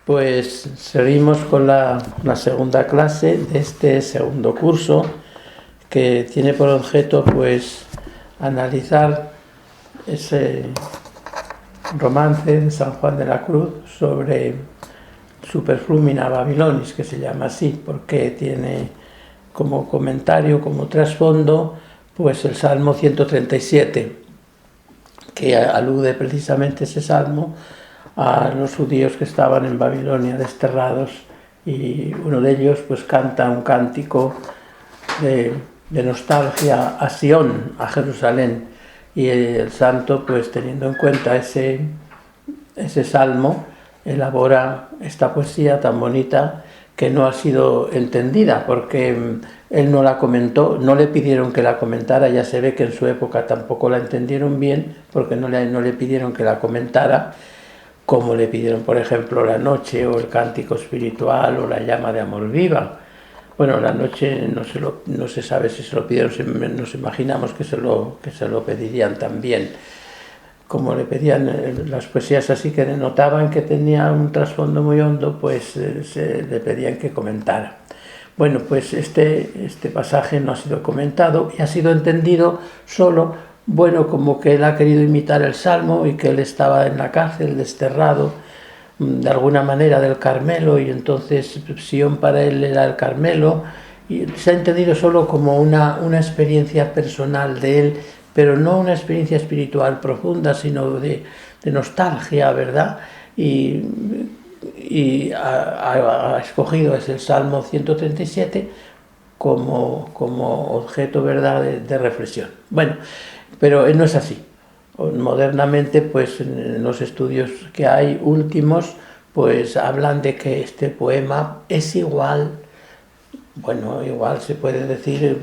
Pues seguimos con la segunda clase de este segundo curso, que tiene por objeto pues analizar ese romance de San Juan de la Cruz sobre Superflumina Babylonis, que se llama así porque tiene como comentario, como trasfondo, pues el Salmo 137, que alude precisamente ese salmo a los judíos que estaban en Babilonia desterrados, y uno de ellos pues canta un cántico de nostalgia a Sion, a Jerusalén, y el santo, pues teniendo en cuenta ese salmo, elabora esta poesía tan bonita que no ha sido entendida porque él no la comentó, no le pidieron que la comentara. Ya se ve que en su época tampoco la entendieron bien porque no le pidieron que la comentara, como le pidieron, por ejemplo, la noche o el cántico espiritual o la llama de amor viva. Bueno, la noche no se sabe si se lo pidieron, nos imaginamos que se lo pedirían también. Como le pedían las poesías así que denotaban que tenía un trasfondo muy hondo, pues le pedían que comentara. Bueno, pues este pasaje no ha sido comentado y ha sido entendido solo, bueno, como que él ha querido imitar el Salmo y que él estaba en la cárcel, desterrado, de alguna manera del Carmelo, y entonces Sion para él era el Carmelo, y se ha entendido solo como una experiencia personal de él, pero no una experiencia espiritual profunda, sino de nostalgia, ¿verdad? Y ha escogido ese Salmo 137 como objeto, ¿verdad?, de reflexión. Bueno, pero no es así. Modernamente, pues en los estudios que hay últimos, pues hablan de que este poema es igual, bueno, igual se puede decir,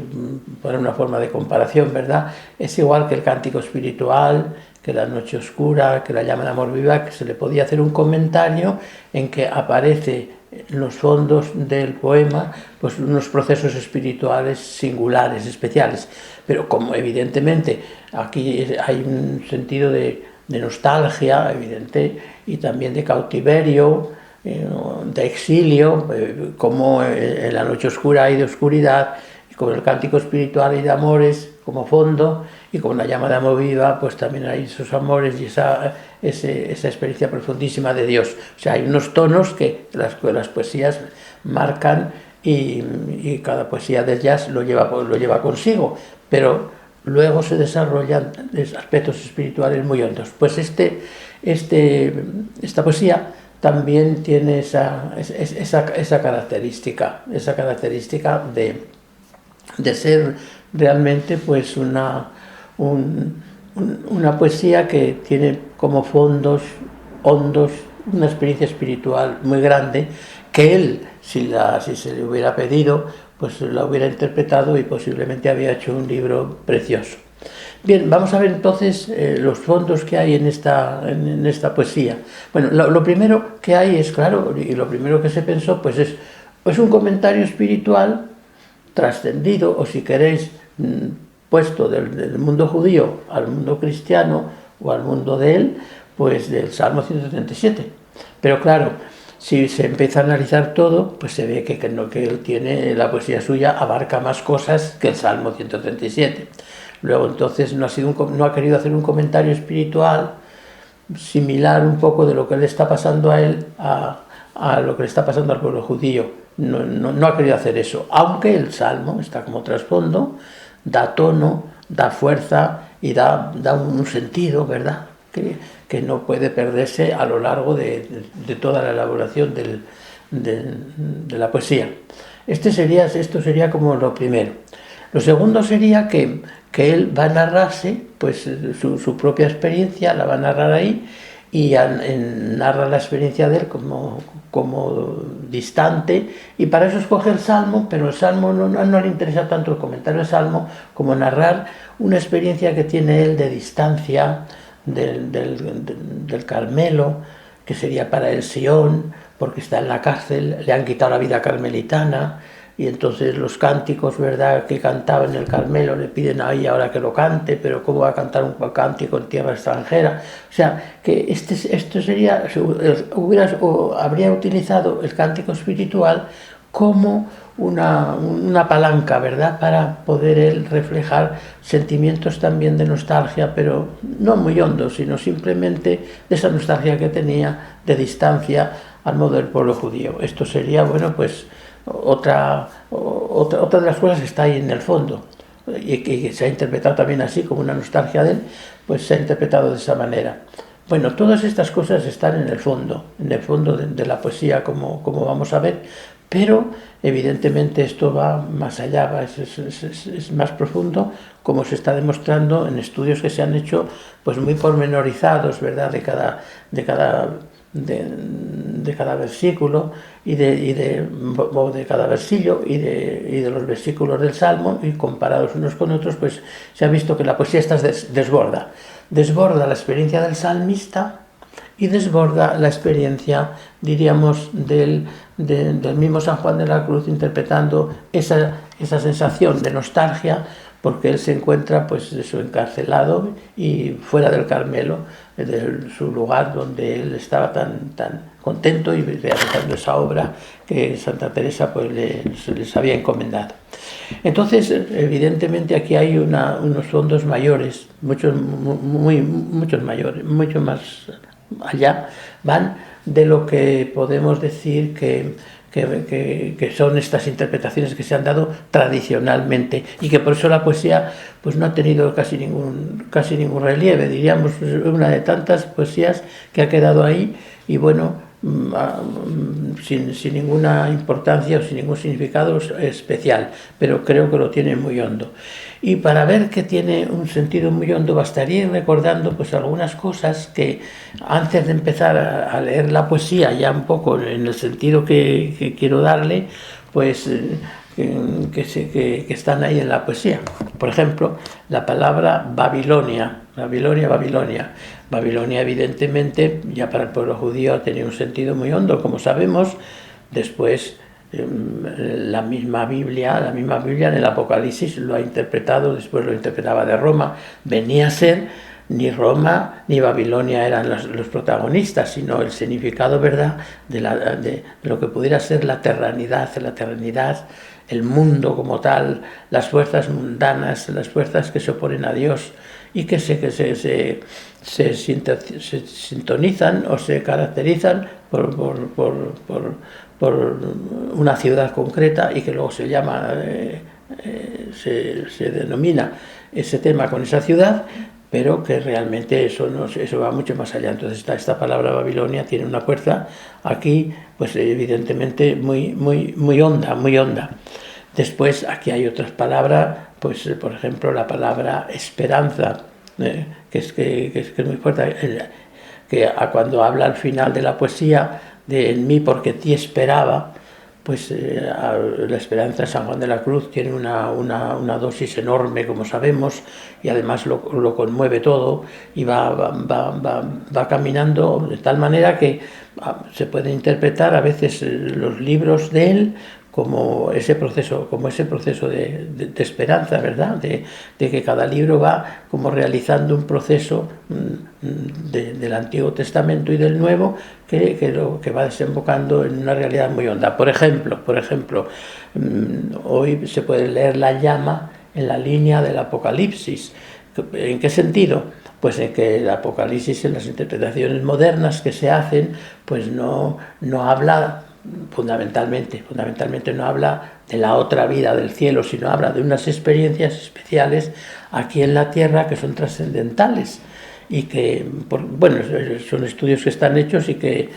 por una forma de comparación, ¿verdad? Es igual que el cántico espiritual, que la noche oscura, que la llama de amor viva, que se le podía hacer un comentario en que aparece en los fondos del poema pues unos procesos espirituales singulares, especiales, pero como evidentemente aquí hay un sentido de nostalgia evidente y también de cautiverio, de exilio, como en la noche oscura hay de oscuridad, y como el cántico espiritual hay de amores como fondo, y como la llama de amor viva, pues también hay esos amores y esa experiencia profundísima de Dios. O sea, hay unos tonos que las poesías marcan, y cada poesía de ellas lo lleva consigo, pero luego se desarrollan aspectos espirituales muy hondos. Pues esta poesía también tiene esa característica de ser realmente pues una poesía que tiene como fondos hondos una experiencia espiritual muy grande, que él, si se le hubiera pedido, pues la hubiera interpretado y posiblemente había hecho un libro precioso. Bien, vamos a ver entonces los fondos que hay en esta poesía. Bueno, lo primero que hay es, claro, y lo primero que se pensó, pues es un comentario espiritual trascendido, o si queréis, puesto del mundo judío al mundo cristiano o al mundo de él, pues del Salmo 137. Pero claro, si se empieza a analizar todo, pues se ve que él tiene, la poesía suya abarca más cosas que el Salmo 137. Luego entonces no ha querido hacer un comentario espiritual similar un poco de lo que le está pasando a él, a lo que le está pasando al pueblo judío. No ha querido hacer eso, aunque el Salmo está como trasfondo, da tono, da fuerza y da un sentido, ¿verdad?, que no puede perderse a lo largo de toda la elaboración de la poesía. Esto sería como lo primero. Lo segundo sería que él va a narrarse pues su propia experiencia, la va a narrar ahí, y narra la experiencia de él como distante, y para eso escoge el Salmo, pero el Salmo no le interesa tanto el comentario del Salmo como narrar una experiencia que tiene él de distancia del Carmelo, que sería para él Sion, porque está en la cárcel, le han quitado la vida carmelitana, y entonces los cánticos, ¿verdad?, que cantaba en el Carmelo, le piden ahí ahora que lo cante, pero ¿cómo va a cantar un cántico en tierra extranjera? O sea, que esto sería, habría utilizado el cántico espiritual como una palanca, ¿verdad?, para poder él reflejar sentimientos también de nostalgia, pero no muy hondos, sino simplemente de esa nostalgia que tenía de distancia al modo del pueblo judío. Esto sería, bueno, pues otra de las cosas que está ahí en el fondo, y que se ha interpretado también así, como una nostalgia de él, pues se ha interpretado de esa manera. Bueno, todas estas cosas están en el fondo de la poesía, como vamos a ver, pero evidentemente esto va más allá, es más profundo, como se está demostrando en estudios que se han hecho pues muy pormenorizados, ¿verdad?, de cada versículo y de cada versillo y de los versículos del Salmo, y comparados unos con otros, pues se ha visto que la poesía esta desborda la experiencia del salmista y desborda la experiencia, diríamos, del mismo San Juan de la Cruz, interpretando esa sensación de nostalgia, porque él se encuentra pues eso, encarcelado y fuera del Carmelo, de su lugar donde él estaba tan contento y realizando esa obra que Santa Teresa pues les había encomendado. Entonces, evidentemente aquí hay unos fondos mayores, muchos mayores, mucho más allá van de lo que podemos decir que son estas interpretaciones que se han dado tradicionalmente, y que por eso la poesía pues no ha tenido casi ningún relieve, diríamos, una de tantas poesías que ha quedado ahí, y bueno, sin ninguna importancia o sin ningún significado especial, pero creo que lo tiene muy hondo. Y para ver que tiene un sentido muy hondo, bastaría ir recordando pues algunas cosas que antes de empezar a leer la poesía, ya un poco en el sentido que quiero darle, pues que están ahí en la poesía. Por ejemplo, la palabra Babilonia. Babilonia, evidentemente, ya para el pueblo judío ha tenido un sentido muy hondo, como sabemos. Después, la misma Biblia en el Apocalipsis lo ha interpretado, después lo interpretaba de Roma. Venía a ser, ni Roma ni Babilonia eran los protagonistas, sino el significado, ¿verdad?, de lo que pudiera ser la eternidad, el mundo como tal, las fuerzas mundanas, las fuerzas que se oponen a Dios y que se sintonizan o se caracterizan por una ciudad concreta, y que luego se llama, se denomina ese tema con esa ciudad, pero que realmente eso va mucho más allá. Entonces esta palabra Babilonia tiene una fuerza aquí, pues evidentemente muy honda. Después aquí hay otras palabras, pues por ejemplo la palabra esperanza, que es muy fuerte, que cuando habla al final de la poesía de en mí porque ti esperaba, pues la esperanza de San Juan de la Cruz tiene una dosis enorme, como sabemos, y además lo conmueve todo, y va caminando de tal manera que se puede interpretar a veces los libros de él como ese proceso de esperanza, ¿verdad? De que cada libro va como realizando un proceso del Antiguo Testamento y del Nuevo que va desembocando en una realidad muy honda. Por ejemplo, hoy se puede leer la llama en la línea del Apocalipsis. ¿En qué sentido? Pues en que el Apocalipsis, en las interpretaciones modernas que se hacen, pues no habla fundamentalmente no habla de la otra vida del cielo, sino habla de unas experiencias especiales aquí en la tierra que son trascendentales, y que, son estudios que están hechos y que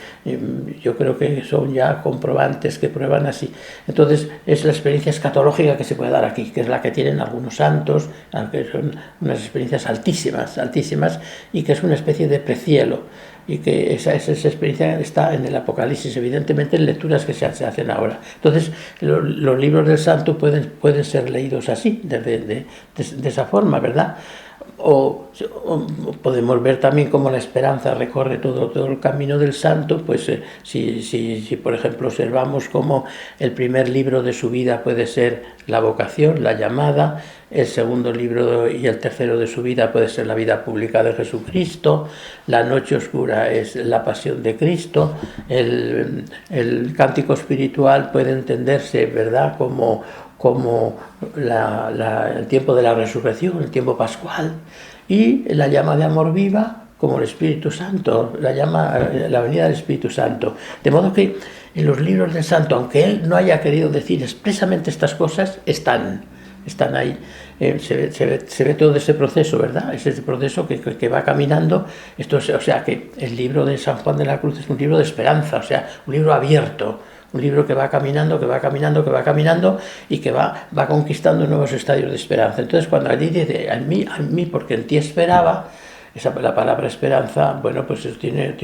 yo creo que son ya comprobantes que prueban así. Entonces es la experiencia escatológica que se puede dar aquí, que es la que tienen algunos santos, que son unas experiencias altísimas, y que es una especie de precielo, y que esa experiencia está en el Apocalipsis, evidentemente en lecturas que se hacen ahora. Entonces los libros del santo pueden ser leídos así, de esa forma, ¿verdad? o podemos ver también cómo la esperanza recorre todo el camino del santo, pues si por ejemplo observamos cómo el primer libro de su vida puede ser la vocación, la llamada, el segundo libro y el tercero de su vida puede ser la vida pública de Jesucristo, la noche oscura es la pasión de Cristo, el cántico espiritual puede entenderse, ¿verdad?, como el tiempo de la resurrección, el tiempo pascual, y la llama de amor viva como el Espíritu Santo, la venida del Espíritu Santo. De modo que en los libros del santo, aunque él no haya querido decir expresamente estas cosas, están ahí. Se ve todo ese proceso, ¿verdad? Es ese proceso que va caminando. O sea, que el libro de San Juan de la Cruz es un libro de esperanza, o sea, un libro abierto, un libro que va caminando y que va conquistando nuevos estadios de esperanza. Entonces, cuando allí dice, a mí, porque en ti esperaba, la palabra esperanza, bueno, pues tiene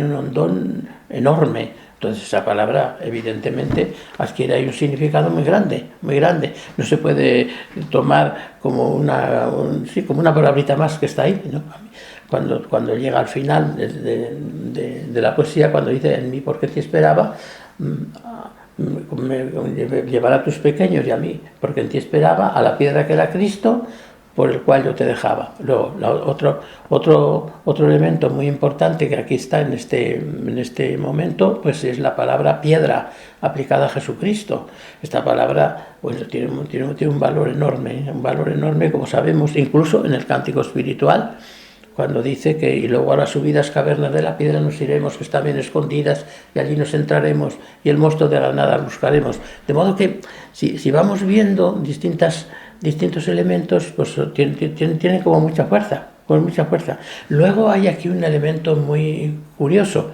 un hondón enorme. Entonces esa palabra evidentemente adquiere ahí un significado muy grande, muy grande. No se puede tomar como una palabrita más que está ahí, ¿no? Cuando llega al final de la poesía, cuando dice en mí porque te esperaba, llevará a tus pequeños y a mí porque en ti esperaba, a la piedra que era Cristo, por el cual yo te dejaba. Luego, otro elemento muy importante que aquí está en este momento, pues es la palabra piedra aplicada a Jesucristo. Esta palabra, bueno, tiene un valor enorme, como sabemos, incluso en el cántico espiritual, cuando dice que y luego a las subidas cavernas de la piedra nos iremos, que están bien escondidas, y allí nos entraremos, y el monstruo de la nada buscaremos. De modo que si vamos viendo distintos elementos, pues tienen como mucha fuerza. Luego hay aquí un elemento muy curioso.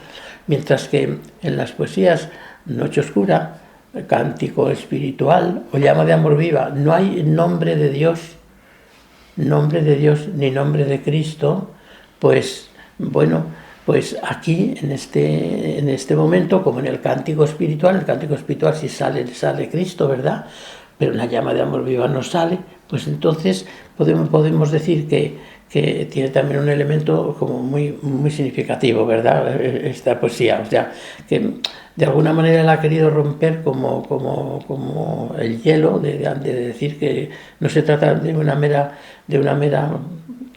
Mientras que en las poesías Noche Oscura, Cántico Espiritual o Llama de Amor Viva no hay nombre de Dios ni nombre de Cristo, pues bueno, pues aquí en este momento, como en el Cántico Espiritual sí sale Cristo, ¿verdad?, pero en la Llama de Amor Viva no sale, pues entonces podemos decir que tiene también un elemento como muy, muy significativo, ¿verdad?, esta poesía. O sea, que de alguna manera la ha querido romper como el hielo, de decir que no se trata de una mera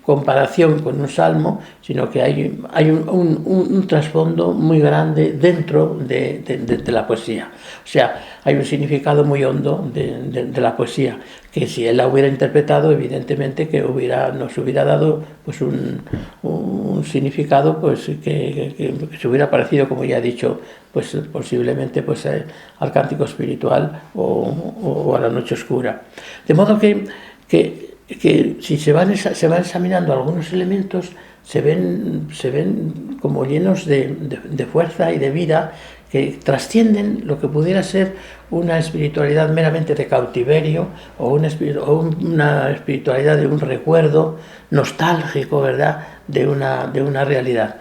comparación con un salmo, sino que hay un trasfondo muy grande dentro de la poesía. O sea, hay un significado muy hondo de la poesía, que si él la hubiera interpretado, evidentemente que nos hubiera dado pues un significado pues que se hubiera parecido, como ya he dicho, pues posiblemente pues al cántico espiritual o a la noche oscura. De modo que si se van examinando algunos elementos, se ven como llenos de fuerza y de vida, que trascienden lo que pudiera ser una espiritualidad meramente de cautiverio o una espiritualidad de un recuerdo nostálgico, ¿verdad?, de una realidad.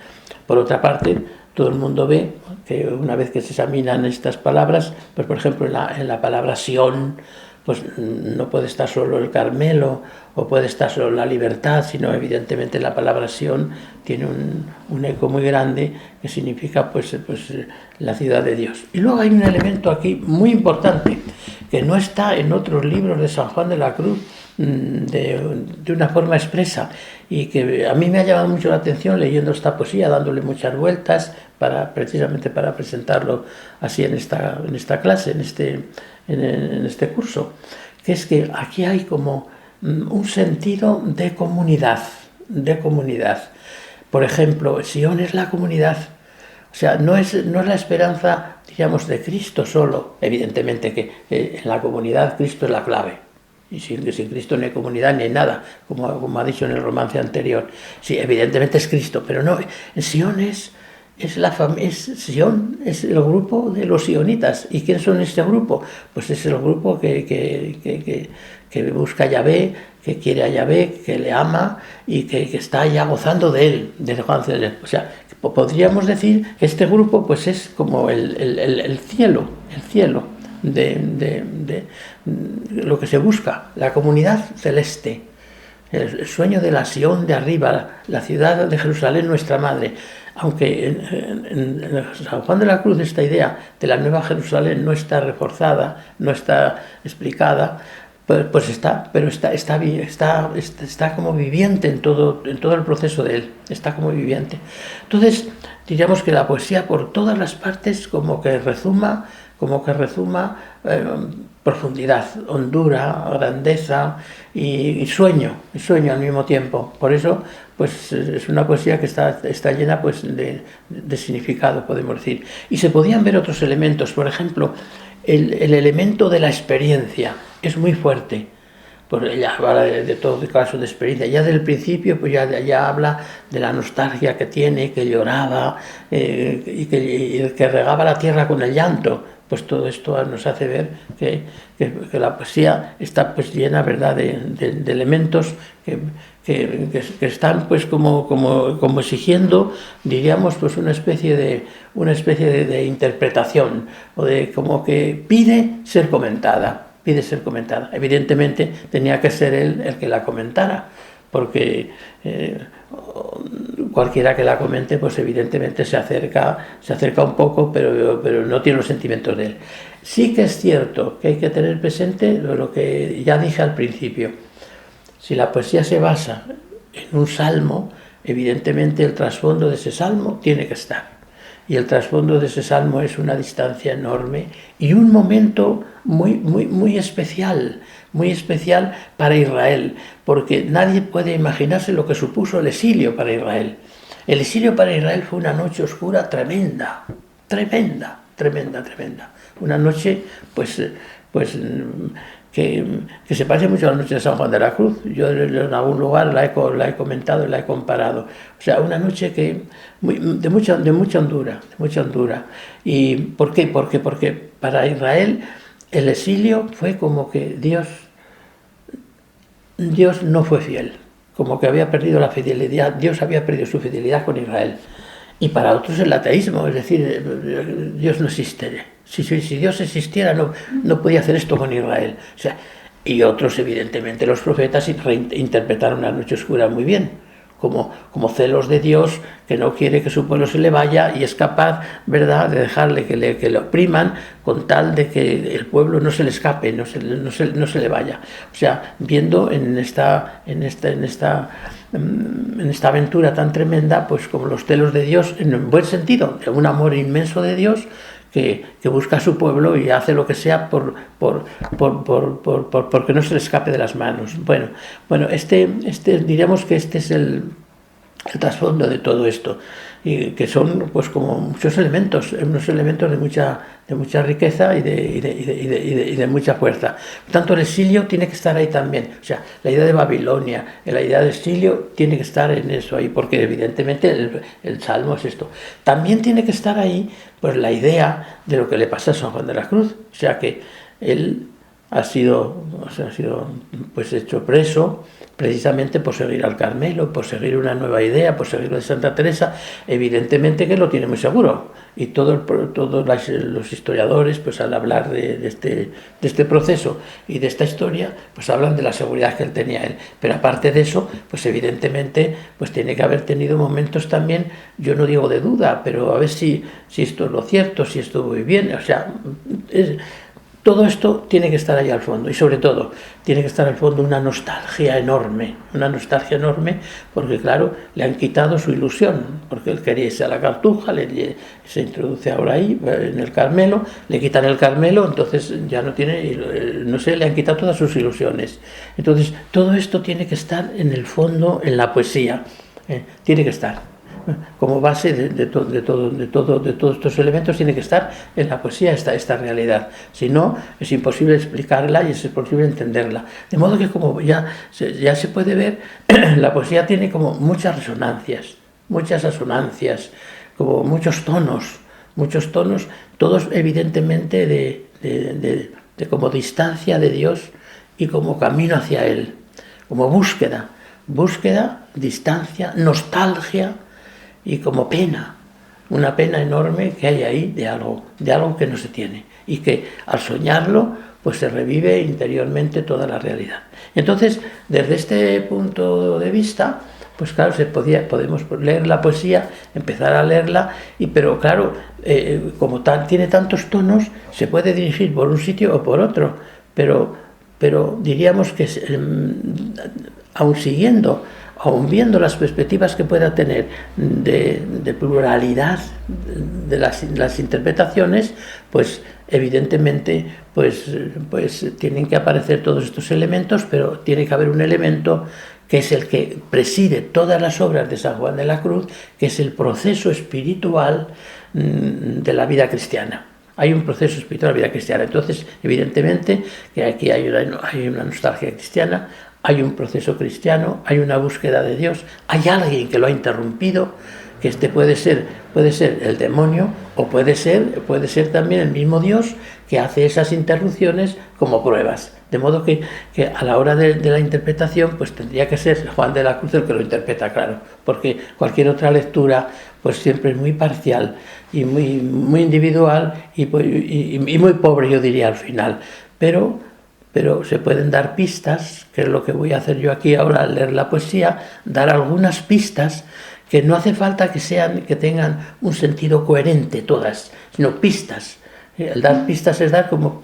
Por otra parte, todo el mundo ve que una vez que se examinan estas palabras, pues por ejemplo en la palabra Sión, pues no puede estar solo el Carmelo o puede estar solo la libertad, sino evidentemente la palabra Sión tiene un eco muy grande que significa pues la ciudad de Dios. Y luego hay un elemento aquí muy importante que no está en otros libros de San Juan de la Cruz de una forma expresa, y que a mí me ha llamado mucho la atención leyendo esta poesía, dándole muchas vueltas precisamente para presentarlo así en esta clase, en este curso, que es que aquí hay como un sentido de comunidad. Por ejemplo, Sion es la comunidad. O sea, no es la esperanza, digamos, de Cristo solo. Evidentemente que en la comunidad Cristo es la clave. Y sin Cristo no hay comunidad ni hay nada, como ha dicho en el romance anterior. Sí, evidentemente es Cristo, pero no. Sion Sion es el grupo de los sionitas. ¿Y quién son este grupo? Pues es el grupo que busca a Yahvé, que quiere a Yahvé, que le ama y que está ya gozando de él, de Juan Celer. O sea, podríamos decir que este grupo pues es como el cielo de lo que se busca, la comunidad celeste. el sueño de la Sion de arriba, la ciudad de Jerusalén, nuestra madre. Aunque en San Juan de la Cruz esta idea de la Nueva Jerusalén no está reforzada, no está explicada, pues está, pero está como viviente en todo el proceso de él, está como viviente. Entonces, diríamos que la poesía por todas las partes como que rezuma profundidad, hondura, grandeza y sueño al mismo tiempo. Por eso, pues es una poesía que está llena pues de significado, podemos decir. Y se podían ver otros elementos, por ejemplo, el elemento de la experiencia es muy fuerte. Pues ella habla de todo caso de experiencia. Ya del principio pues ya habla de la nostalgia que tiene, que lloraba y que regaba la tierra con el llanto. Pues todo esto nos hace ver que la poesía está pues llena, ¿verdad?, de elementos que están pues como exigiendo, diríamos, pues una especie de interpretación, o de como que pide ser comentada. Evidentemente tenía que ser él el que la comentara, porque cualquiera que la comente, pues evidentemente se acerca un poco, pero no tiene los sentimientos de él. Sí que es cierto que hay que tener presente lo que ya dije al principio. Si la poesía se basa en un salmo, evidentemente el trasfondo de ese salmo tiene que estar. Y el trasfondo de ese salmo es una distancia enorme y un momento muy especial para Israel, porque nadie puede imaginarse lo que supuso el exilio para Israel. El exilio para Israel fue una noche oscura tremenda. Una noche, pues que se parece mucho a la noche de San Juan de la Cruz. Yo en algún lugar la he comentado y la he comparado. O sea, una noche de mucha hondura. ¿Y por qué? Porque para Israel el exilio fue como que Dios no fue fiel, como que había perdido la fidelidad, Dios había perdido su fidelidad con Israel. Y para otros el ateísmo, es decir, Dios no existe. Si Dios existiera no podía hacer esto con Israel. O sea, y otros, evidentemente, los profetas interpretaron la noche oscura muy bien, como celos de Dios, que no quiere que su pueblo se le vaya y es capaz, ¿verdad?, de dejarle que le opriman con tal de que el pueblo no se le escape, no se le vaya. O sea, viendo en esta aventura tan tremenda, pues como los celos de Dios, en un buen sentido, de un amor inmenso de Dios, que busca a su pueblo y hace lo que sea porque no se le escape de las manos. Bueno, diríamos que este es el trasfondo de todo esto, y que son pues como muchos elementos, unos elementos de mucha riqueza y de mucha fuerza. Por tanto, el exilio tiene que estar ahí también. O sea, la idea de Babilonia, la idea de exilio tiene que estar en eso ahí, porque evidentemente el Salmo es esto. También tiene que estar ahí pues la idea de lo que le pasa a San Juan de la Cruz. O sea, que él ha sido pues hecho preso precisamente por seguir al Carmelo, por seguir una nueva idea, por seguir lo de Santa Teresa. Evidentemente que lo tiene muy seguro, y todos los historiadores, pues al hablar de este proceso y de esta historia, pues hablan de la seguridad que él tenía él. Pero aparte de eso, pues evidentemente pues tiene que haber tenido momentos también, yo no digo de duda, pero a ver si esto es lo cierto, si esto muy bien. O sea, todo esto tiene que estar ahí al fondo, y sobre todo tiene que estar al fondo una nostalgia enorme, porque claro, le han quitado su ilusión, porque él quería irse a la Cartuja, se introduce ahora ahí en el Carmelo, le quitan el Carmelo, entonces ya no tiene, no sé, le han quitado todas sus ilusiones. Entonces todo esto tiene que estar en el fondo, en la poesía, tiene que estar. Como base de todos estos elementos tiene que estar en la poesía esta realidad. Si no, es imposible explicarla y es imposible entenderla. De modo que, como ya se puede ver, la poesía tiene como muchas resonancias, muchas asonancias, como muchos tonos, todos evidentemente de como distancia de Dios y como camino hacia Él, como búsqueda, distancia, nostalgia, y como pena, una pena enorme que hay ahí de algo que no se tiene, y que al soñarlo pues se revive interiormente toda la realidad. Entonces, desde este punto de vista, pues claro, podemos leer la poesía, empezar a leerla, pero claro, como tiene tantos tonos, se puede dirigir por un sitio o por otro, pero diríamos que aun viendo las perspectivas que pueda tener de pluralidad de las interpretaciones, pues evidentemente pues tienen que aparecer todos estos elementos, pero tiene que haber un elemento que es el que preside todas las obras de San Juan de la Cruz, que es el proceso espiritual de la vida cristiana. Hay un proceso espiritual de la vida cristiana. Entonces, evidentemente, que aquí hay una nostalgia cristiana, hay un proceso cristiano, hay una búsqueda de Dios, hay alguien que lo ha interrumpido, que puede ser el demonio, o puede ser también el mismo Dios que hace esas interrupciones como pruebas. De modo que a la hora de la interpretación, pues tendría que ser Juan de la Cruz el que lo interpreta, claro, porque cualquier otra lectura pues siempre es muy parcial y muy individual y muy pobre, yo diría, al final. Pero se pueden dar pistas, que es lo que voy a hacer yo aquí ahora al leer la poesía, dar algunas pistas que no hace falta que tengan un sentido coherente todas, sino pistas. El dar pistas es dar como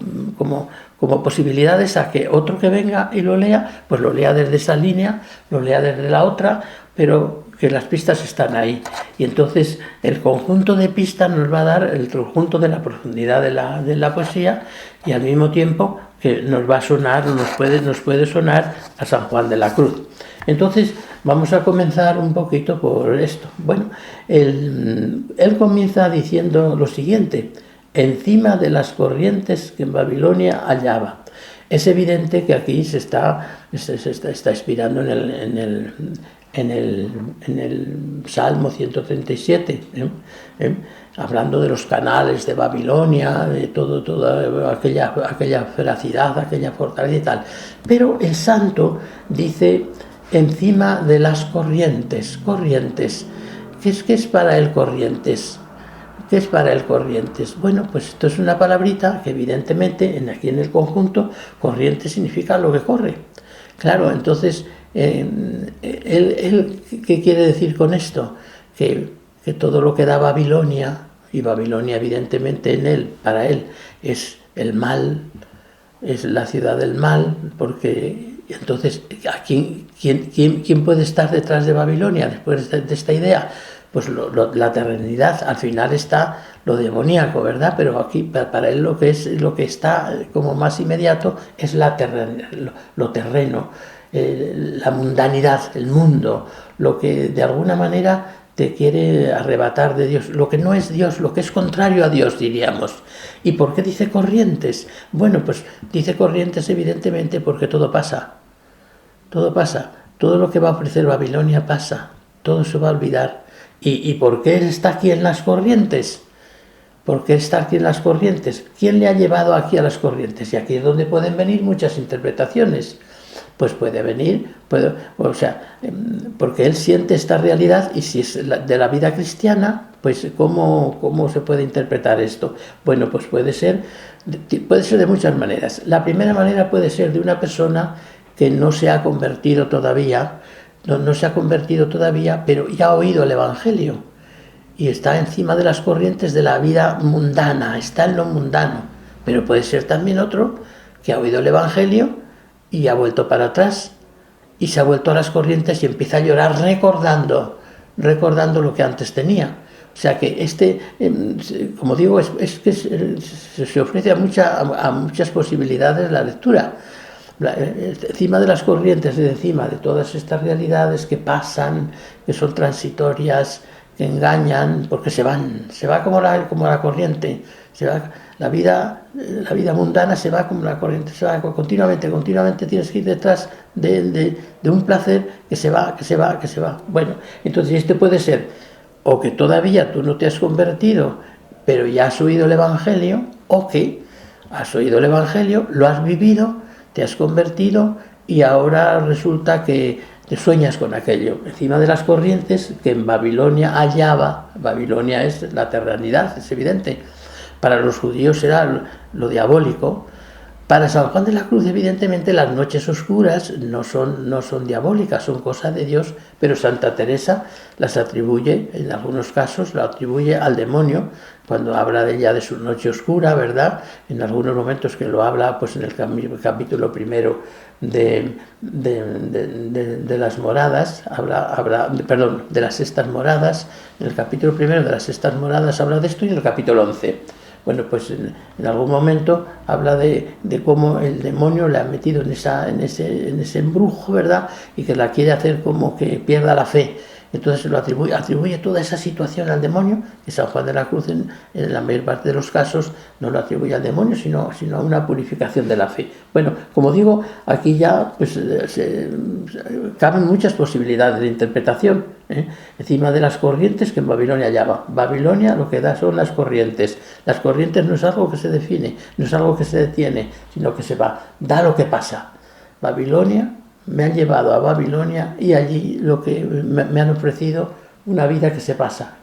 posibilidades a que otro que venga y lo lea, pues lo lea desde esa línea, lo lea desde la otra, pero que las pistas están ahí. Y entonces el conjunto de pistas nos va a dar el conjunto de la profundidad de la poesía, y al mismo tiempo que nos va a sonar, nos puede sonar a San Juan de la Cruz. Entonces vamos a comenzar un poquito por esto. Bueno, él comienza diciendo lo siguiente: encima de las corrientes que en Babilonia hallaba. Es evidente que aquí se está inspirando en el Salmo 137, hablando de los canales de Babilonia, de toda aquella feracidad, aquella fortaleza y tal. Pero el santo dice encima de las corrientes. ¿Qué es para él corrientes? ¿Qué es para él corrientes? Bueno, pues esto es una palabrita que evidentemente aquí en el conjunto, corriente significa lo que corre. Claro, entonces, ¿él qué quiere decir con esto? Que todo lo que da Babilonia, y Babilonia evidentemente para él es el mal, es la ciudad del mal, porque entonces, ¿quién puede estar detrás de Babilonia después de esta idea? Pues la eternidad, al final está lo demoníaco, ¿verdad? Pero aquí para él lo que está como más inmediato es lo terreno, la mundanidad, el mundo, lo que de alguna manera te quiere arrebatar de Dios, lo que no es Dios, lo que es contrario a Dios, diríamos. ¿Y por qué dice corrientes? Bueno, pues dice corrientes evidentemente porque todo pasa, todo lo que va a ofrecer Babilonia pasa, todo se va a olvidar. ¿Y por qué él está aquí en las corrientes? ¿Por qué está aquí en las corrientes? ¿Quién le ha llevado aquí a las corrientes? Y aquí es donde pueden venir muchas interpretaciones. Pues puede venir, porque él siente esta realidad, y si es de la vida cristiana, pues ¿cómo se puede interpretar esto? Bueno, pues puede ser de muchas maneras. La primera manera puede ser de una persona que no se ha convertido todavía, pero ya ha oído el Evangelio y está encima de las corrientes de la vida mundana, está en lo mundano. Pero puede ser también otro que ha oído el Evangelio y ha vuelto para atrás y se ha vuelto a las corrientes y empieza a llorar recordando lo que antes tenía. O sea que como digo, es que se ofrece a muchas posibilidades la lectura. Encima de las corrientes, encima de todas estas realidades que pasan, que son transitorias, que engañan, porque se va como la corriente, la vida mundana se va como la corriente, se va continuamente tienes que ir detrás de un placer que se va. Bueno, entonces este puede ser o que todavía tú no te has convertido, pero ya has oído el Evangelio, o que has oído el Evangelio, lo has vivido, te has convertido y ahora resulta que te sueñas con aquello, encima de las corrientes que en Babilonia hallaba. Babilonia es la eternidad, es evidente. Para los judíos era lo diabólico. Para San Juan de la Cruz, evidentemente, las noches oscuras no son diabólicas, son cosas de Dios, pero Santa Teresa las atribuye, en algunos casos, la atribuye al demonio, cuando habla de ella de su noche oscura, ¿verdad? En algunos momentos que lo habla, pues en el capítulo primero de las moradas, perdón, de las sextas moradas, en el capítulo primero de las sextas moradas habla de esto, y en el capítulo 11. Bueno, pues en algún momento habla de cómo el demonio le ha metido en ese embrujo, ¿verdad? Y que la quiere hacer como que pierda la fe. Entonces lo atribuye toda esa situación al demonio, que San Juan de la Cruz en la mayor parte de los casos no lo atribuye al demonio, sino a una purificación de la fe. Bueno, como digo, aquí ya pues, caben muchas posibilidades de interpretación, ¿eh? Encima de las corrientes que en Babilonia hallaba. Babilonia lo que da son las corrientes. Las corrientes no es algo que se define, no es algo que se detiene, sino que se va, da lo que pasa. Babilonia, me han llevado a Babilonia y allí lo que me han ofrecido una vida que se pasa.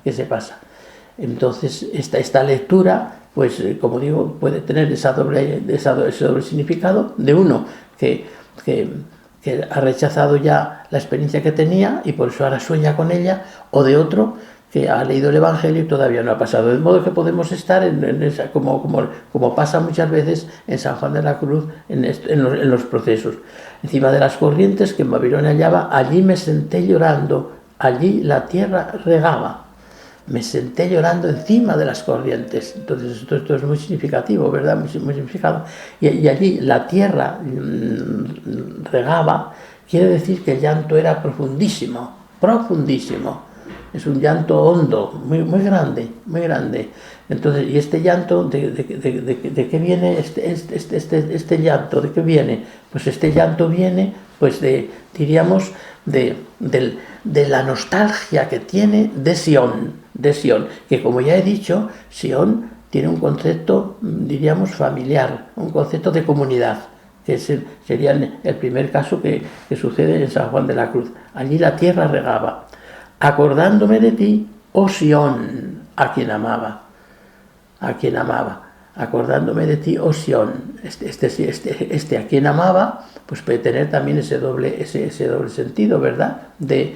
Entonces esta lectura, pues como digo, puede tener ese doble significado de uno que ha rechazado ya la experiencia que tenía y por eso ahora sueña con ella, o de otro que ha leído el Evangelio y todavía no ha pasado. De modo que podemos estar como pasa muchas veces en San Juan de la Cruz, en los procesos. Encima de las corrientes que en Babilonia hallaba, allí me senté llorando, allí la tierra regaba. Me senté llorando encima de las corrientes. Entonces esto es muy significativo, ¿verdad? Muy significado. Y allí la tierra regaba, quiere decir que el llanto era profundísimo. Es un llanto hondo, muy grande. Entonces, ¿y este llanto de qué viene? Este llanto, ¿de qué viene? Pues este llanto viene, pues diríamos, de la nostalgia que tiene de Sion, que como ya he dicho, Sion tiene un concepto, diríamos, familiar, un concepto de comunidad, que sería el primer caso que sucede en San Juan de la Cruz. Allí la tierra regaba. Acordándome de ti, oh Sion, a quien amaba. Acordándome de ti, oh Sion. Este a quien amaba, pues puede tener también ese doble sentido, ¿verdad? De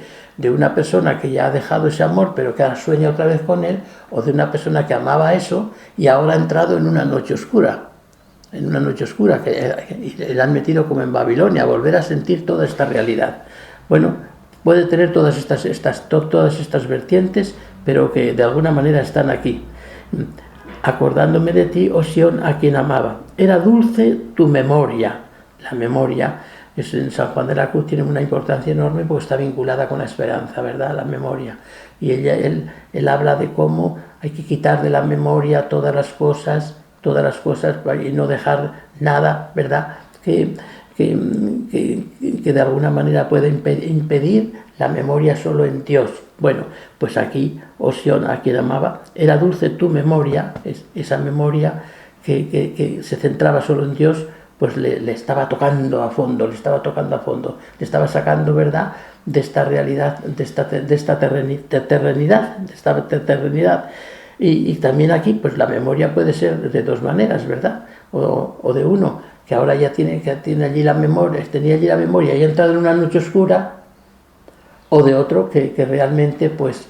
una persona que ya ha dejado ese amor, pero que ahora sueña otra vez con él, o de una persona que amaba eso y ahora ha entrado en una noche oscura. Que le han metido como en Babilonia, a volver a sentir toda esta realidad. Bueno, puede tener todas estas vertientes, pero que de alguna manera están aquí. Acordándome de ti, oh Sion, a quien amaba. Era dulce tu memoria. La memoria en San Juan de la Cruz tiene una importancia enorme porque está vinculada con la esperanza, ¿verdad? La memoria. Y él habla de cómo hay que quitar de la memoria todas las cosas y no dejar nada, ¿verdad? Que de alguna manera puede impedir la memoria solo en Dios. Bueno, pues aquí, oh Sion, a quien amaba, era dulce tu memoria, esa memoria que se centraba solo en Dios, pues le estaba tocando a fondo, le estaba sacando, ¿verdad?, de esta realidad, de esta terrenidad. Y también aquí, pues la memoria puede ser de dos maneras, ¿verdad? O de uno, que ahora ya tiene allí la memoria, tenía allí la memoria y ha entrado en una noche oscura, o de otro que realmente pues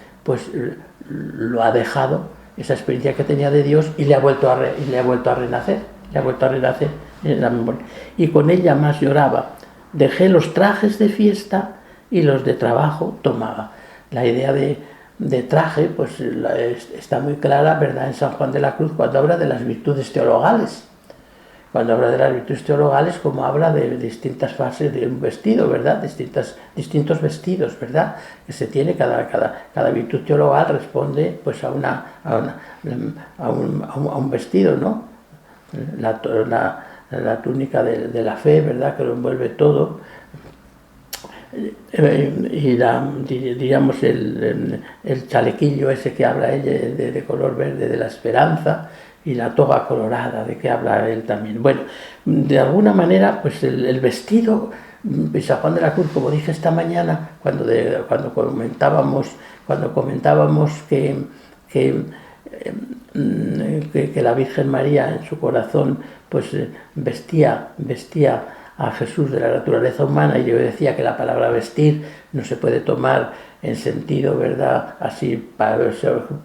lo ha dejado, esa experiencia que tenía de Dios, y le ha vuelto a renacer en la memoria. Y con ella más lloraba. Dejé los trajes de fiesta y los de trabajo tomaba. La idea de traje pues está muy clara, ¿verdad?, en San Juan de la Cruz, cuando habla de las virtudes teologales. Como habla de distintas fases de un vestido, ¿verdad? Distintos vestidos, ¿verdad? Que se tiene, cada virtud teologal responde pues a un vestido, ¿no? La túnica de la fe, ¿verdad?, que lo envuelve todo. Y diríamos el chalequillo ese que habla ella de color verde, de la esperanza, y la toga colorada, de que habla él también. Bueno, de alguna manera, pues el vestido de San Juan de la Cruz, como dije esta mañana, cuando comentábamos que la Virgen María en su corazón pues vestía a Jesús de la naturaleza humana, y yo decía que la palabra vestir no se puede tomar en sentido, ¿verdad?, así,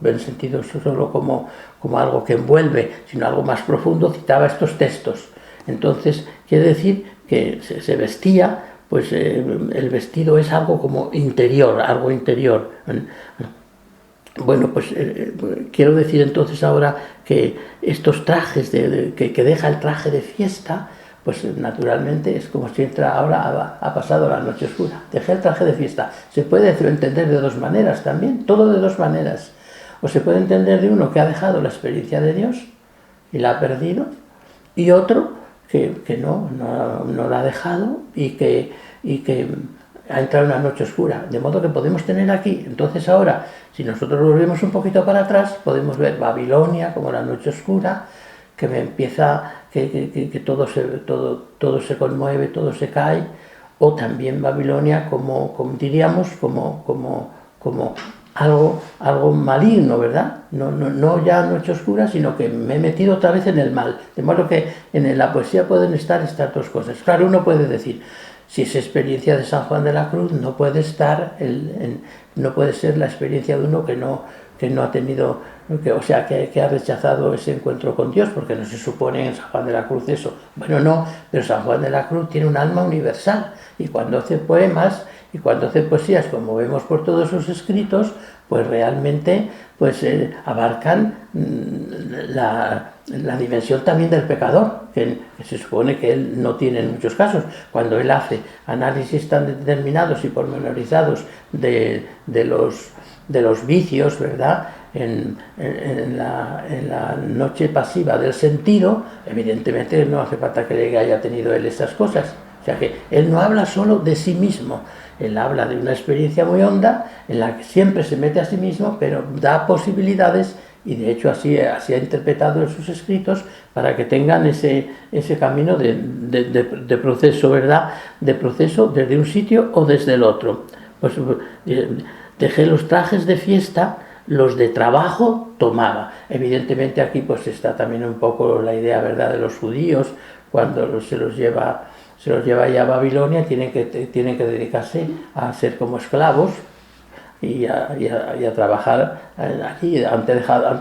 en sentido solo como algo que envuelve, sino algo más profundo. Citaba estos textos. Entonces quiere decir que se vestía, pues el vestido es algo como interior, algo interior. Bueno, pues quiero decir entonces ahora que estos trajes que deja el traje de fiesta, pues naturalmente es como si ahora ha pasado la noche oscura. Dejé el traje de fiesta. Se puede entender de dos maneras también, todo de dos maneras. O se puede entender de uno que ha dejado la experiencia de Dios y la ha perdido, y otro que no la ha dejado y que ha entrado en una noche oscura. De modo que podemos tener aquí, entonces ahora, si nosotros volvemos un poquito para atrás, podemos ver Babilonia como la noche oscura, que me empieza, que todo se conmueve, todo se cae, o también Babilonia como diríamos, como algo maligno, ¿verdad? No ya noche oscura, sino que me he metido otra vez en el mal. De modo que en la poesía pueden estar estas dos cosas. Claro, uno puede decir, si es experiencia de San Juan de la Cruz, no puede ser la experiencia de uno que no ha tenido, que ha rechazado ese encuentro con Dios, porque no se supone en San Juan de la Cruz eso. Bueno, no, pero San Juan de la Cruz tiene un alma universal, y cuando hace poemas y cuando hace poesías, como vemos por todos sus escritos, pues realmente pues abarcan la dimensión también del pecador, que se supone que él no tiene en muchos casos. Cuando él hace análisis tan determinados y pormenorizados de los vicios, ¿verdad?, en la noche pasiva del sentido, evidentemente no hace falta que haya tenido él esas cosas. O sea que él no habla solo de sí mismo, él habla de una experiencia muy honda en la que siempre se mete a sí mismo, pero da posibilidades, y de hecho así ha interpretado en sus escritos, para que tengan ese camino de proceso, ¿verdad?, de proceso desde un sitio o desde el otro. Pues dejé los trajes de fiesta, los de trabajo tomaba. Evidentemente aquí pues está también un poco la idea, ¿verdad?, de los judíos, cuando se los lleva ya a Babilonia, tienen que dedicarse a ser como esclavos y a trabajar allí. Han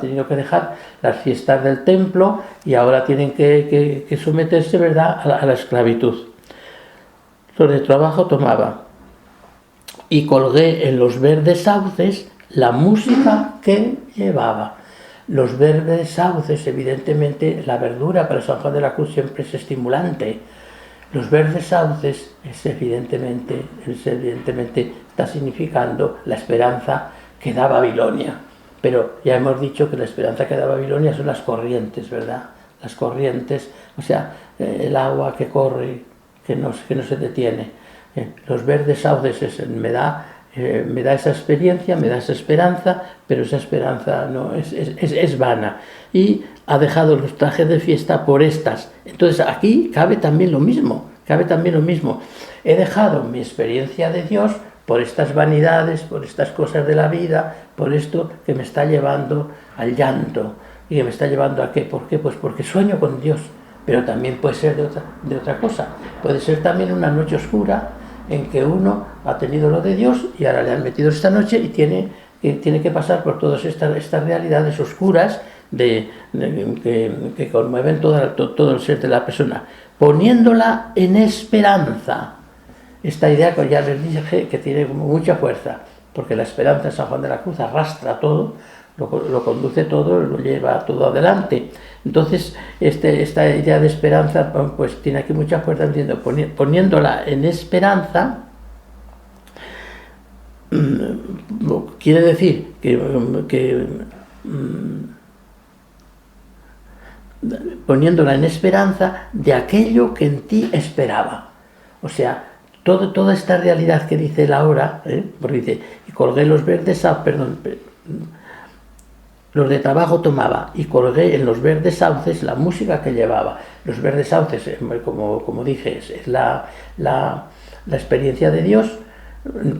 tenido que dejar las fiestas del templo, y ahora tienen que someterse, ¿verdad?, a la esclavitud. Los de trabajo tomaba. Y colgué en los verdes sauces la música que llevaba. Los verdes sauces, evidentemente, la verdura para San Juan de la Cruz siempre es estimulante. Los verdes sauces evidentemente está significando la esperanza que da Babilonia. Pero ya hemos dicho que la esperanza que da Babilonia son las corrientes, ¿verdad? Las corrientes, o sea, el agua que corre, que no se detiene. Los verdes sauces me da esa experiencia, me da esa esperanza, pero esa esperanza no es vana. Y ha dejado los trajes de fiesta por estas. Entonces aquí cabe también lo mismo. He dejado mi experiencia de Dios por estas vanidades, por estas cosas de la vida, por esto que me está llevando al llanto. ¿Y que me está llevando a qué? ¿Por qué? Pues porque sueño con Dios. Pero también puede ser de otra cosa. Puede ser también una noche oscura en que uno ha tenido lo de Dios y ahora le han metido esta noche y tiene que pasar por todas estas realidades oscuras que conmueven todo el ser de la persona, poniéndola en esperanza. Esta idea que ya les dije que tiene mucha fuerza, porque la esperanza de San Juan de la Cruz arrastra todo, lo conduce todo, lo lleva todo adelante. Entonces esta idea de esperanza pues tiene aquí mucha fuerza, entiendo, poniéndola en esperanza. Quiere decir que poniéndola en esperanza de aquello que en ti esperaba. O sea, toda esta realidad que dice él ahora, porque dice, y colgué los verdes los de trabajo tomaba y colgué en los verdes sauces la música que llevaba. Los verdes sauces, como dije, es la experiencia de Dios.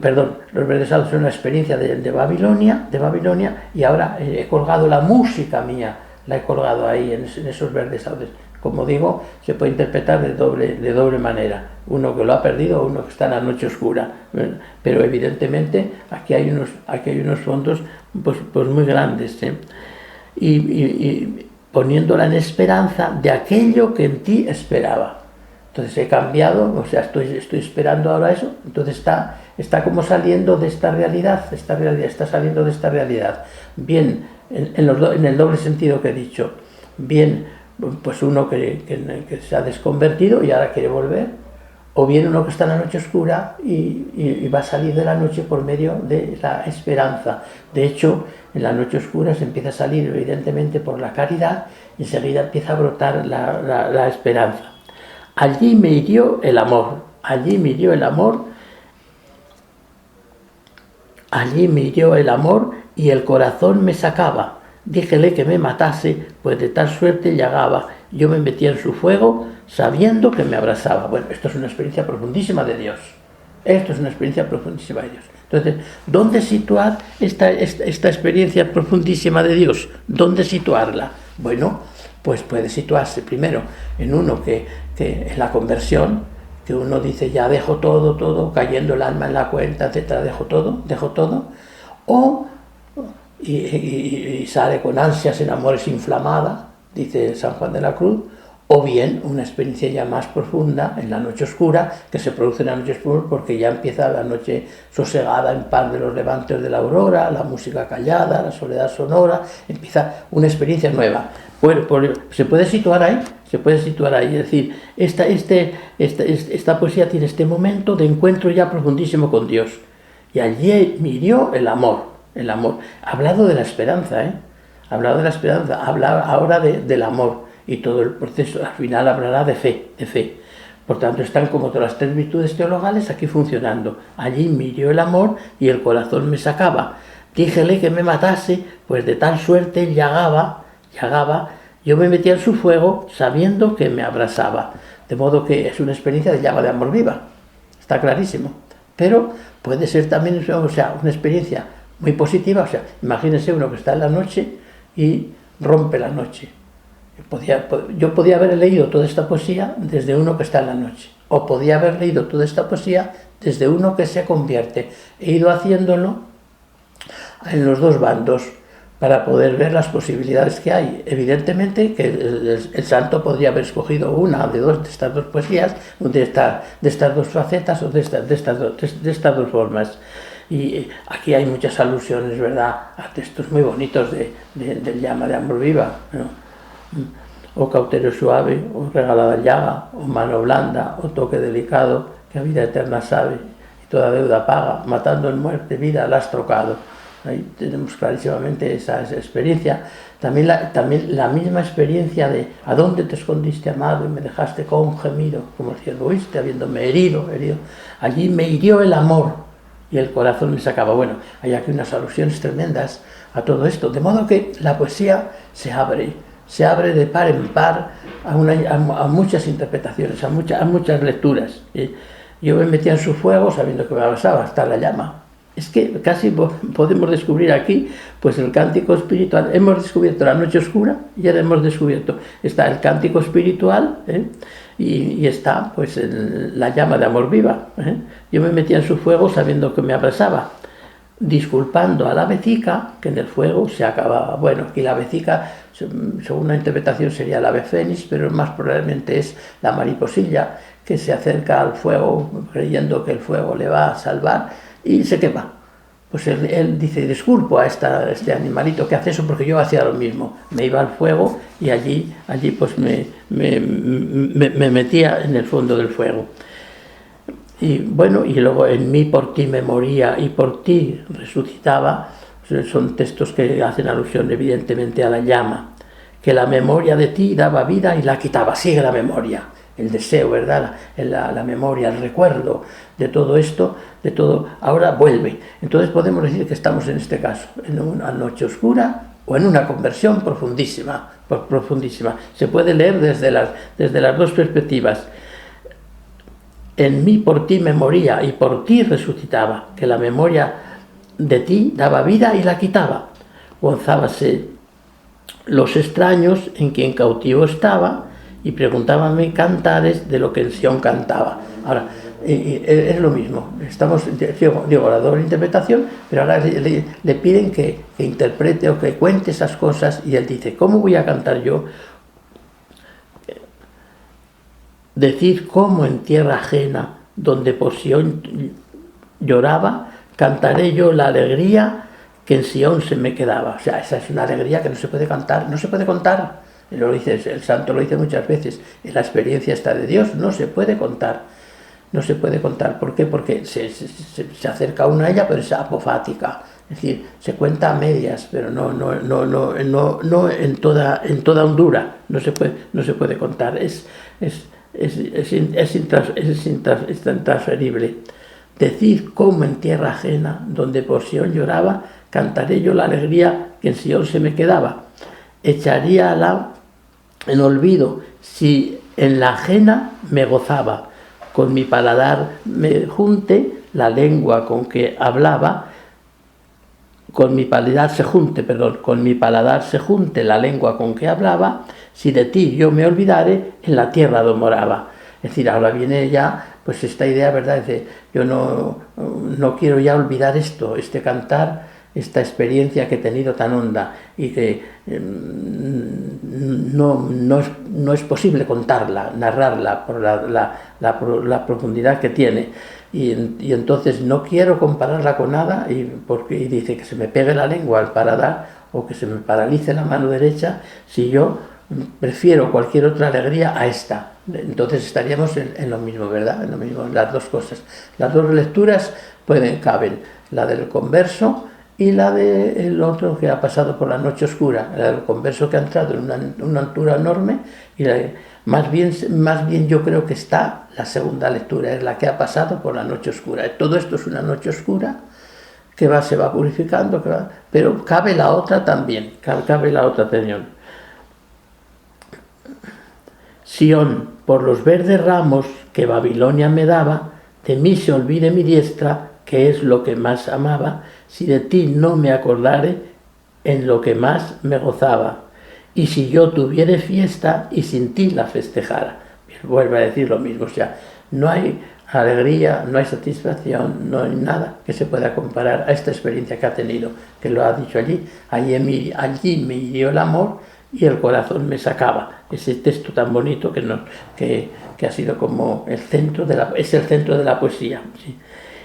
Perdón, los verdes sauces son la experiencia de Babilonia, y ahora he colgado la música mía, la he colgado ahí en esos verdes sauces. Como digo, se puede interpretar de doble manera, uno que lo ha perdido o uno que está en la noche oscura, pero evidentemente aquí hay unos fondos pues muy grandes, ¿eh? Y poniéndola en esperanza de aquello que en ti esperaba. Entonces he cambiado, o sea, estoy esperando ahora eso, entonces está como saliendo de esta realidad, está saliendo de esta realidad. Bien, en el doble sentido que he dicho, bien, pues uno que se ha desconvertido y ahora quiere volver, o bien uno que está en la noche oscura y va a salir de la noche por medio de la esperanza. De hecho, en la noche oscura se empieza a salir evidentemente por la caridad y enseguida empieza a brotar la esperanza. Allí me hirió el amor, allí me hirió el amor y el corazón me sacaba. Díjele que me matase, pues de tal suerte llegaba. Yo me metía en su fuego, sabiendo que me abrazaba. Bueno, esto es una experiencia profundísima de Dios. Esto es una experiencia profundísima de Dios. Entonces, ¿dónde situar esta experiencia profundísima de Dios? ¿Dónde situarla? Bueno, pues puede situarse primero en uno que en la conversión, que uno dice, ya dejo todo, cayendo el alma en la cuenta, etcétera, dejo todo, o y sale con ansias en amores inflamada, dice San Juan de la Cruz, o bien una experiencia ya más profunda en la noche oscura, que se produce en la noche oscura porque ya empieza la noche sosegada en paz de los levantes de la aurora, la música callada, la soledad sonora, empieza una experiencia nueva. Bueno, se puede situar ahí, es decir, esta poesía tiene este momento de encuentro ya profundísimo con Dios, y allí me hirió el amor. Ha hablado de la esperanza, habla ahora del amor, y todo el proceso al final hablará de fe. Por tanto, están como todas las tres virtudes teologales aquí funcionando. Allí me hirió el amor y el corazón me sacaba. Díjele que me matase, pues de tal suerte llagaba, yo me metía en su fuego sabiendo que me abrazaba. De modo que es una experiencia de llaga de amor viva, está clarísimo. Pero puede ser también, una experiencia muy positiva, imagínense uno que está en la noche y rompe la noche. Yo podía haber leído toda esta poesía desde uno que está en la noche, o podía haber leído toda esta poesía desde uno que se convierte. He ido haciéndolo en los dos bandos para poder ver las posibilidades que hay. Evidentemente que el santo podría haber escogido una de estas dos poesías, de estas dos facetas o de estas dos formas. Y aquí hay muchas alusiones, ¿verdad?, a textos muy bonitos del llama de amor viva, ¿no? O cauterio suave, o regalada llaga, o mano blanda, o toque delicado, que a vida eterna sabe, y toda deuda paga, matando en muerte vida la has trocado. Ahí tenemos clarísimamente esa experiencia. También la misma experiencia de ¿a dónde te escondiste, amado, y me dejaste con gemido, como el cielo oíste, habiéndome herido? Allí me hirió el amor y el corazón me sacaba. Bueno, hay aquí unas alusiones tremendas a todo esto, de modo que la poesía se abre de par en par a muchas interpretaciones, a muchas lecturas. Yo me metía en su fuego sabiendo que me abrazaba hasta la llama. Es que casi podemos descubrir aquí pues el cántico espiritual. Hemos descubierto la noche oscura y ahora hemos descubierto, está el cántico espiritual, y está pues la llama de amor viva. Yo me metía en su fuego sabiendo que me abrazaba, disculpando a la vecica que en el fuego se acababa. Bueno, aquí la vecica, según una interpretación, sería el ave fénix, pero más probablemente es la mariposilla que se acerca al fuego creyendo que el fuego le va a salvar y se quema. Pues él dice, disculpo a este animalito que hace eso, porque yo hacía lo mismo, me iba al fuego y allí pues me metía en el fondo del fuego. Y bueno, y luego en mí por ti me moría y por ti resucitaba. Son textos que hacen alusión evidentemente a la llama, que la memoria de ti daba vida y la quitaba. Sigue la memoria, el deseo, ¿verdad? La memoria, el recuerdo de todo esto, ahora vuelve. Entonces podemos decir que estamos en este caso, en una noche oscura, o en una conversión profundísima, profundísima. Se puede leer desde las dos perspectivas. En mí por ti me moría y por ti resucitaba, que la memoria de ti daba vida y la quitaba. Gozábase los extraños en quien cautivo estaba y preguntábanme cantares de lo que en Sión cantaba. Ahora, es lo mismo, digo, la doble interpretación, pero ahora le piden que interprete o que cuente esas cosas, y él dice, ¿cómo voy a cantar yo? Decir cómo en tierra ajena, donde por Sión lloraba, cantaré yo la alegría que en Sión se me quedaba. O sea, esa es una alegría que no se puede cantar, no se puede contar. Lo dice, el santo lo dice muchas veces, en la experiencia esta de Dios no se puede contar. No se puede contar. ¿Por qué? Porque se acerca uno a ella, pero es apofática. Es decir, se cuenta a medias, pero no en toda hondura. No se puede contar. Es intransferible. Decid cómo en tierra ajena, donde por Sión lloraba, cantaré yo la alegría que en Sión se me quedaba. Echaríala en olvido si en la ajena me gozaba. Con mi paladar me junte la lengua con que hablaba, con mi paladar se junte la lengua con que hablaba, si de ti yo me olvidare en la tierra donde moraba. Es decir, ahora viene ya pues esta idea, ¿verdad? Dice, yo no quiero ya olvidar esto, este cantar, esta experiencia que he tenido tan honda y que no es posible contarla, narrarla por la profundidad que tiene. Y entonces no quiero compararla con nada, y dice que se me pegue la lengua al paladar o que se me paralice la mano derecha si yo prefiero cualquier otra alegría a esta. Entonces estaríamos en lo mismo, ¿verdad? En lo mismo, las dos cosas. Las dos lecturas caben, la del converso y la del otro que ha pasado por la noche oscura, la del converso que ha entrado en una altura enorme, y más bien yo creo que está la segunda lectura, es la que ha pasado por la noche oscura. Todo esto es una noche oscura que se va purificando, pero cabe la otra también, cabe la otra tensión. Sión, por los verdes ramos que Babilonia me daba, de mí se olvide mi diestra, que es lo que más amaba, si de ti no me acordare, en lo que más me gozaba, y si yo tuviere fiesta y sin ti la festejara. Vuelve a decir lo mismo, o sea, no hay alegría, no hay satisfacción, no hay nada que se pueda comparar a esta experiencia que ha tenido, que lo ha dicho allí me hirió el amor y el corazón me sacaba. Ese texto tan bonito que ha sido como el centro es el centro de la poesía, ¿sí?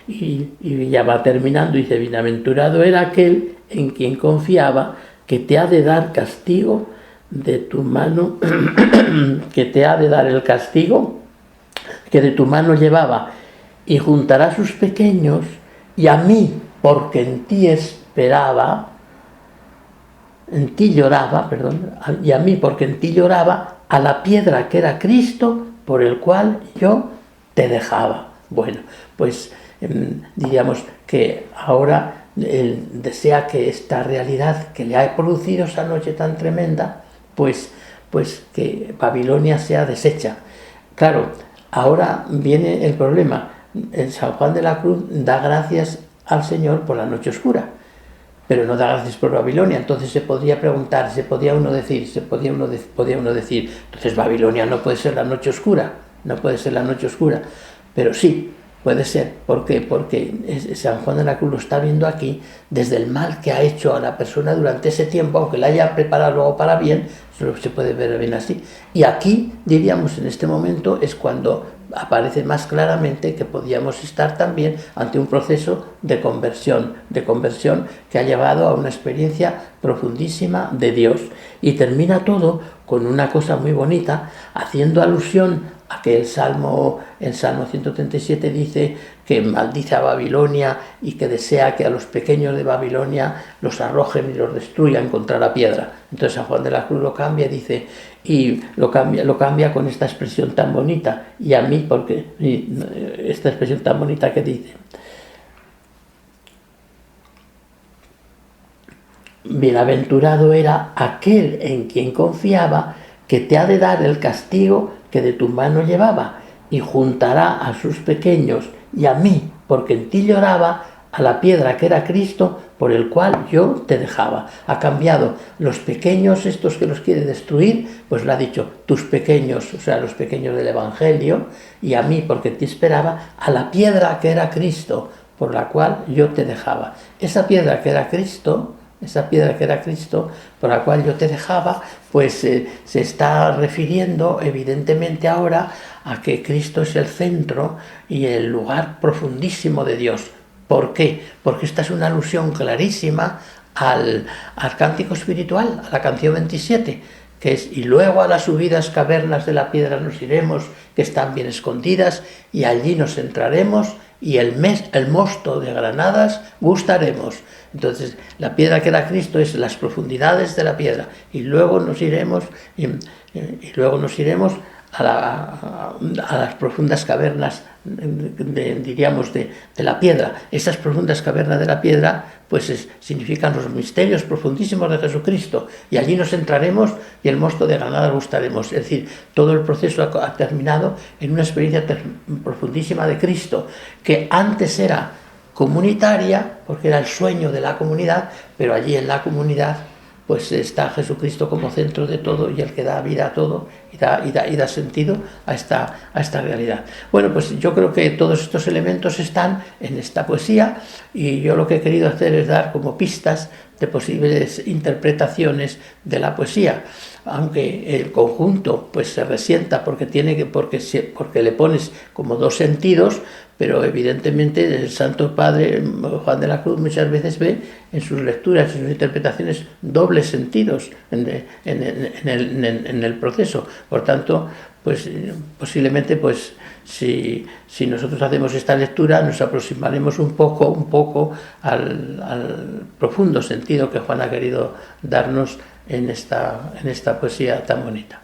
Y ya va terminando, dice, bienaventurado era aquel en quien confiaba, que te ha de dar castigo de tu mano, que te ha de dar el castigo que de tu mano llevaba, y juntará sus pequeños, y a mí, porque en ti esperaba, en ti lloraba, y a mí, porque en ti lloraba, a la piedra que era Cristo, por el cual yo te dejaba. Bueno, pues diríamos que ahora él desea que esta realidad que le ha producido esa noche tan tremenda, pues que Babilonia sea deshecha. Claro, ahora viene el problema. En San Juan de la Cruz da gracias al Señor por la noche oscura, pero no da gracias por Babilonia. Entonces se podría preguntar, podía uno decir, entonces Babilonia no puede ser la noche oscura, pero sí, puede ser. ¿Por qué? Porque San Juan de la Cruz lo está viendo aquí desde el mal que ha hecho a la persona durante ese tiempo, aunque la haya preparado luego para bien, solo se puede ver bien así. Y aquí, diríamos, en este momento es cuando aparece más claramente que podíamos estar también ante un proceso de conversión que ha llevado a una experiencia profundísima de Dios. Y termina todo con una cosa muy bonita, haciendo alusión a que el Salmo 137 dice que maldice a Babilonia y que desea que a los pequeños de Babilonia los arrojen y los destruyan contra la piedra. Entonces San Juan de la Cruz lo cambia, dice, y lo cambia con esta expresión tan bonita, y a mí, porque esta expresión tan bonita que dice, bienaventurado era aquel en quien confiaba, que te ha de dar el castigo que de tu mano llevaba, y juntará a sus pequeños y a mí, porque en ti lloraba, a la piedra que era Cristo, por el cual yo te dejaba. Ha cambiado los pequeños, estos que los quiere destruir, pues le ha dicho, tus pequeños, o sea, los pequeños del Evangelio, y a mí, porque te esperaba, a la piedra que era Cristo, por la cual yo te dejaba. Esa piedra que era Cristo, por la cual yo te dejaba, pues se está refiriendo evidentemente ahora a que Cristo es el centro y el lugar profundísimo de Dios. ¿Por qué? Porque esta es una alusión clarísima al cántico espiritual, a la canción 27, que es, y luego a las subidas cavernas de la piedra nos iremos, que están bien escondidas, y allí nos entraremos, y el mosto de granadas gustaremos. Entonces, la piedra que era Cristo es las profundidades de la piedra, y luego nos iremos, a las profundas cavernas, diríamos, de la piedra. Estas profundas cavernas de la piedra, pues significan los misterios profundísimos de Jesucristo, y allí nos entraremos y el mosto de granada gustaremos. Es decir, todo el proceso ha terminado en una experiencia profundísima de Cristo, que antes era comunitaria, porque era el sueño de la comunidad, pero allí en la comunidad pues está Jesucristo como centro de todo y el que da vida a todo y da sentido a esta realidad. Bueno, pues yo creo que todos estos elementos están en esta poesía, y yo lo que he querido hacer es dar como pistas de posibles interpretaciones de la poesía, aunque el conjunto pues se resienta porque le pones como dos sentidos, pero evidentemente el Santo Padre Juan de la Cruz muchas veces ve en sus lecturas, en sus interpretaciones, dobles sentidos en el proceso. Por tanto, pues posiblemente, pues si nosotros hacemos esta lectura, nos aproximaremos un poco al profundo sentido que Juan ha querido darnos en esta poesía tan bonita.